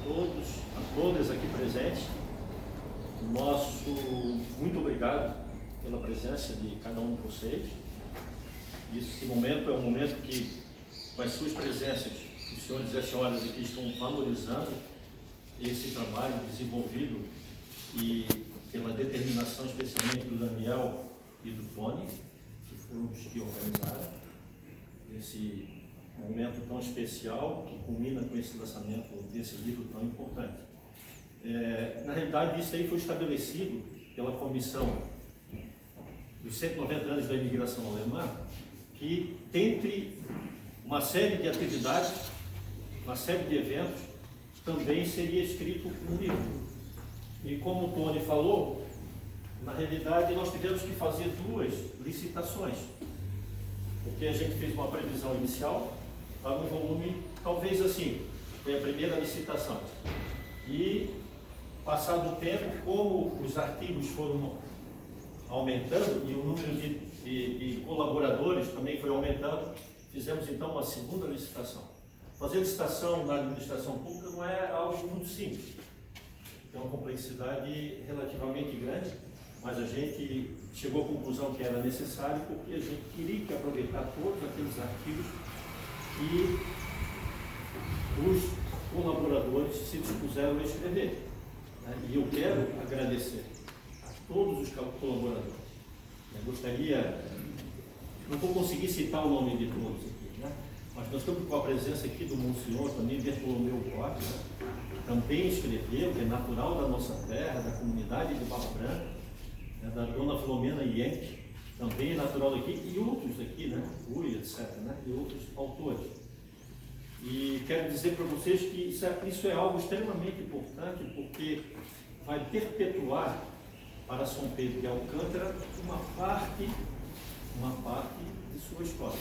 todos, a todas aqui presentes. Nosso muito obrigado pela presença de cada um de vocês. Esse momento é um momento que, com as suas presenças, os senhores e as senhoras aqui estão valorizando esse trabalho desenvolvido e pela determinação especialmente do Daniel e do Tony, que foram os que organizaram esse momento tão especial que culmina com esse lançamento desse livro tão importante. Na realidade, isso aí foi estabelecido pela comissão dos 190 anos da imigração alemã, que dentre uma série de atividades, uma série de eventos, também seria escrito um livro. E como o Tony falou, na realidade nós tivemos que fazer duas licitações, porque a gente fez uma previsão inicial para um volume, talvez assim, foi a primeira licitação. E, passado o tempo, como os artigos foram aumentando e o número de colaboradores também foi aumentando, fizemos então uma segunda licitação. Fazer licitação na administração pública não é algo muito simples. Tem uma complexidade relativamente grande, mas a gente chegou à conclusão que era necessário porque a gente queria que aproveitar todos aqueles artigos que os colaboradores se dispuseram a escrever. E eu quero agradecer a todos os colaboradores. Eu gostaria, não vou conseguir citar o nome de todos aqui, né? Mas nós estamos com a presença aqui do Monsenhor também, Bertolomeu Borges, também escreveu, que é natural da nossa terra, da comunidade de Barra Branca, da dona Filomena Ienck, também é natural daqui, e outros aqui, né? Ui, etc., né? E outros autores. E quero dizer para vocês que isso é algo extremamente importante, porque vai perpetuar para São Pedro de Alcântara uma parte de sua história.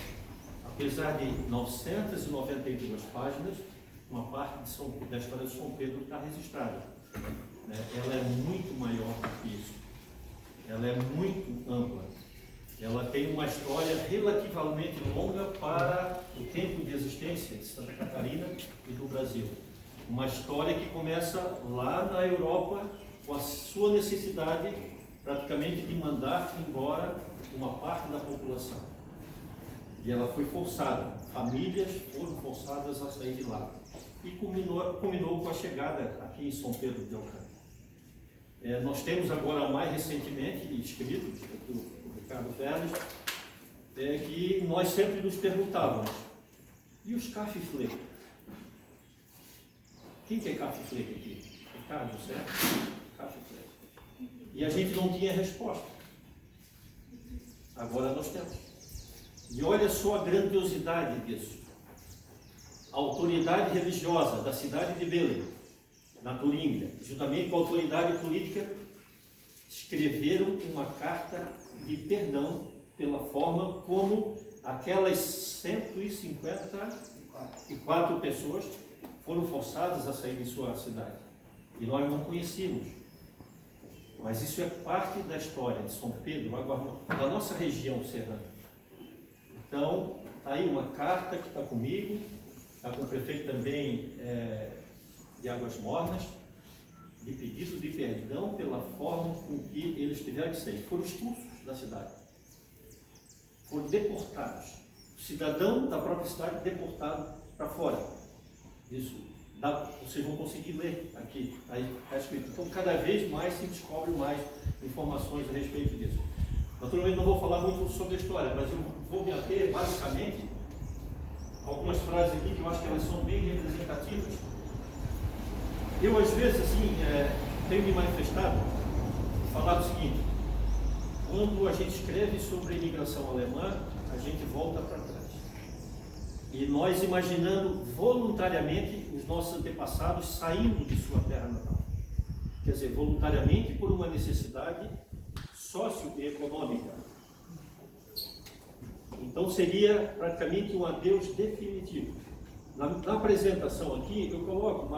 Apesar de 992 páginas, uma parte da história de São Pedro está registrada. Ela é muito maior do que isso. Ela é muito ampla. Ela tem uma história relativamente longa para o tempo de existência de Santa Catarina e do Brasil. Uma história que começa lá na Europa com a sua necessidade praticamente de mandar embora uma parte da população. E ela foi forçada, famílias foram forçadas a sair de lá. E culminou com a chegada aqui em São Pedro de Alcântara. Nós temos agora, mais recentemente, escrito do Ricardo Félix, que nós sempre nos perguntávamos, e os cafiflê? Quem que é cafiflê aqui? Ricardo, certo? Cafiflê. E a gente não tinha resposta. Agora nós temos. E olha só a grandiosidade disso. A autoridade religiosa da cidade de Belém, na Turíngia, juntamente com a autoridade política, escreveram uma carta de perdão pela forma como aquelas 154 pessoas foram forçadas a sair de sua cidade. E nós não conhecíamos. Mas isso é parte da história de São Pedro, agora, da nossa região serrana. Então, está aí uma carta que está comigo, está com o prefeito também de Águas Mornas, de pedido de perdão pela forma com que eles tiveram que sair. Foram expulsos da cidade. Foram deportados. O cidadão da própria cidade deportado para fora. Isso vocês vão conseguir ler aqui, aí está escrito. Então, cada vez mais se descobre mais informações a respeito disso. Naturalmente, não vou falar muito sobre a história, mas eu vou me ater, basicamente, a algumas frases aqui que eu acho que elas são bem representativas. Eu, às vezes, assim, tenho me manifestado, falado o seguinte: quando a gente escreve sobre a imigração alemã, a gente volta para trás. E nós imaginando voluntariamente os nossos antepassados saindo de sua terra natal. Quer dizer, voluntariamente por uma necessidade socioeconômica. Então seria praticamente um adeus definitivo. Na apresentação aqui, eu coloco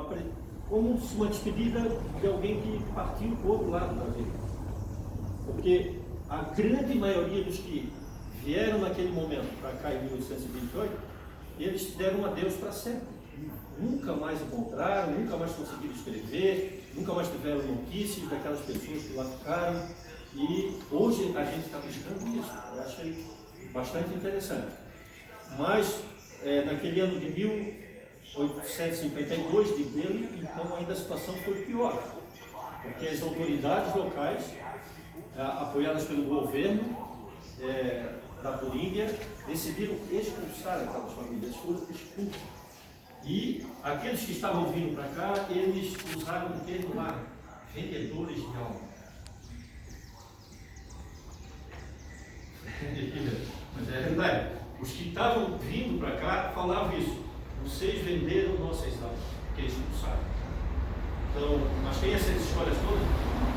como uma despedida de alguém que partiu para o outro lado da vida. Porque a grande maioria dos que vieram naquele momento para cá em 1828, eles deram um adeus para sempre. nunca mais encontraram, nunca mais conseguiram escrever, nunca mais tiveram notícias daquelas pessoas que lá ficaram. E hoje a gente está buscando isso. Eu achei bastante interessante. Mas naquele ano de 1852 de Delhi, então ainda a situação foi pior, porque as autoridades locais, apoiadas pelo governo da Turíndia, decidiram expulsar aquelas famílias, foram expulsos. E aqueles que estavam vindo para cá, eles usaram o termo lá, vendedores de alma. Mas é verdade, os que estavam vindo para cá falavam isso: vocês venderam nossas almas, que eles expulsaram. Então, mas tem essas histórias todas.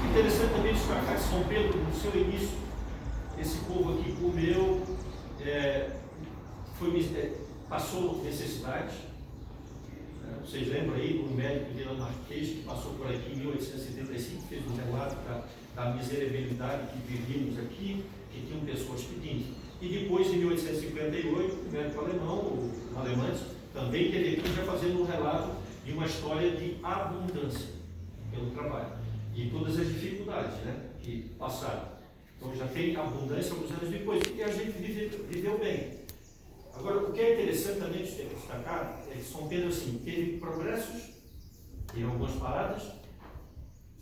Interessante também destacar que São Pedro, no seu início, esse povo aqui comeu, passou necessidades. Vocês lembram aí do médico dinamarquês que passou por aqui em 1875, fez um relato da miserabilidade que vivíamos aqui, que tinham pessoas pedindo. E depois, em 1858, o médico alemão, o Alemães, também teve aqui já fazendo um relato de uma história de abundância pelo trabalho e todas as dificuldades, né, que passaram. Então já tem abundância alguns anos depois, e a gente viveu bem. Agora, o que é interessante também destacar é que São Pedro, assim, teve progressos em algumas paradas,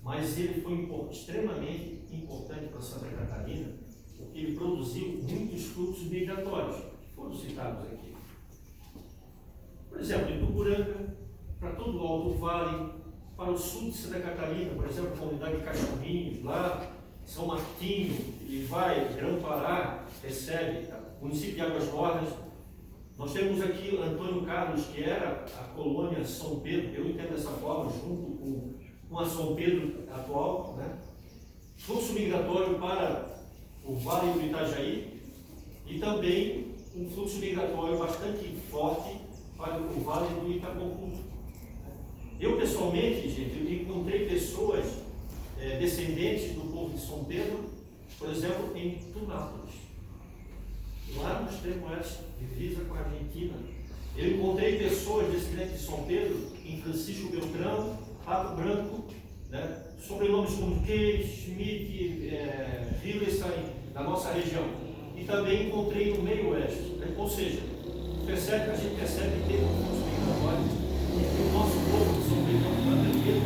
mas ele foi extremamente importante para Santa Catarina, porque ele produziu muitos fluxos migratórios, que foram citados aqui. Por exemplo, em Tuporanga, para todo o Alto Vale, para o sul de Santa Catarina, por exemplo, a comunidade de Cachorrinhos, lá, São Martinho, e vai, Grão-Pará, recebe, o município de Águas Mornas. Nós temos aqui Antônio Carlos, que era a colônia São Pedro, eu entendo dessa forma, junto com a São Pedro atual, né? Fluxo migratório para o Vale do Itajaí e também um fluxo migratório bastante forte para o Vale do Itacocu. Eu, pessoalmente, gente, eu encontrei pessoas descendentes do povo de São Pedro, por exemplo, em Tunápolis, lá no extremo oeste, divisa com a Argentina. Eu encontrei pessoas descendentes de São Pedro em Francisco Beltrão, Pato Branco, né? Sobrenomes como Keis, Schmidt, Hillesheim, da nossa região. E também encontrei no meio oeste. Né? Ou seja, a gente percebe que tem um fluxo migratório e que o nosso povo de São Pedro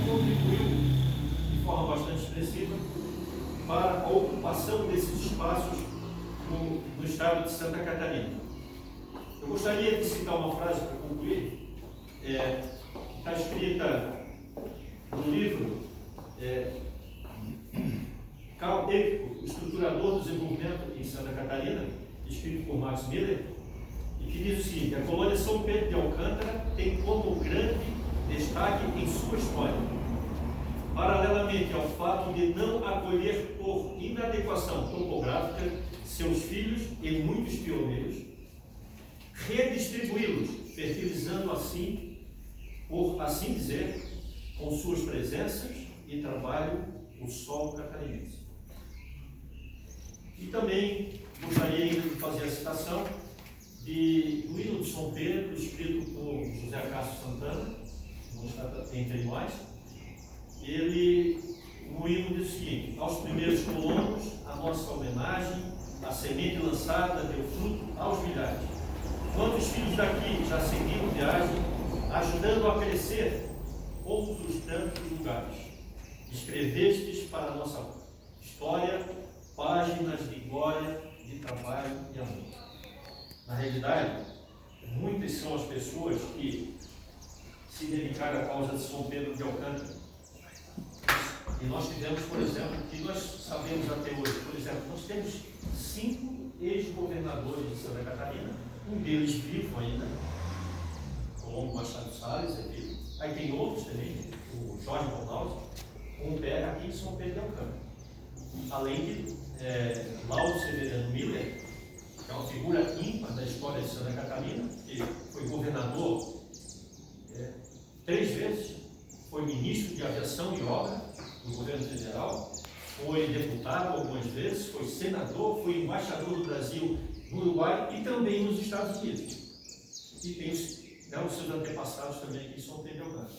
contribuiu de forma bastante expressiva para a ocupação desses espaços no estado de Santa Catarina. Eu gostaria de citar uma frase para concluir, que está escrita no livro Carl Epico, o estruturador do desenvolvimento em Santa Catarina, escrito por Max Miller, e que diz o seguinte: a colônia São Pedro de Alcântara tem como grande destaque em sua história, paralelamente ao fato de não acolher por inadequação topográfica seus filhos e muitos pioneiros, redistribuí-los, fertilizando assim, por assim dizer, com suas presenças e trabalho, o solo catarinense. E também gostaria ainda de fazer a citação do hino de São Pedro, escrito por José Cássio Santana, não está entre nós. Ele, no hino, diz o seguinte: aos primeiros colonos, a nossa homenagem, a semente lançada deu fruto aos milhares. Quantos filhos daqui já seguiram viagem, ajudando a crescer outros tantos lugares. Escrevestes para a nossa história páginas de glória, de trabalho e amor. Na realidade, muitas são as pessoas que se dedicaram à causa de São Pedro de Alcântara. E nós tivemos, por exemplo, que nós sabemos até hoje, por exemplo, nós temos 5 ex-governadores de Santa Catarina, um deles vivo ainda, Colombo Machado Salles é vivo. Aí tem outros também, o Jorge Ronaldo, um pé aqui em São Pedro de Alcântara. Além de Lauro Severiano Miller, que é uma figura ímpar da história de Santa Catarina, que foi governador 3 vezes, foi ministro de Aviação e Obra do governo federal, foi deputado algumas vezes, foi senador, foi embaixador do Brasil no Uruguai e também nos Estados Unidos. E tem né, os seus antepassados também aqui são TDOH.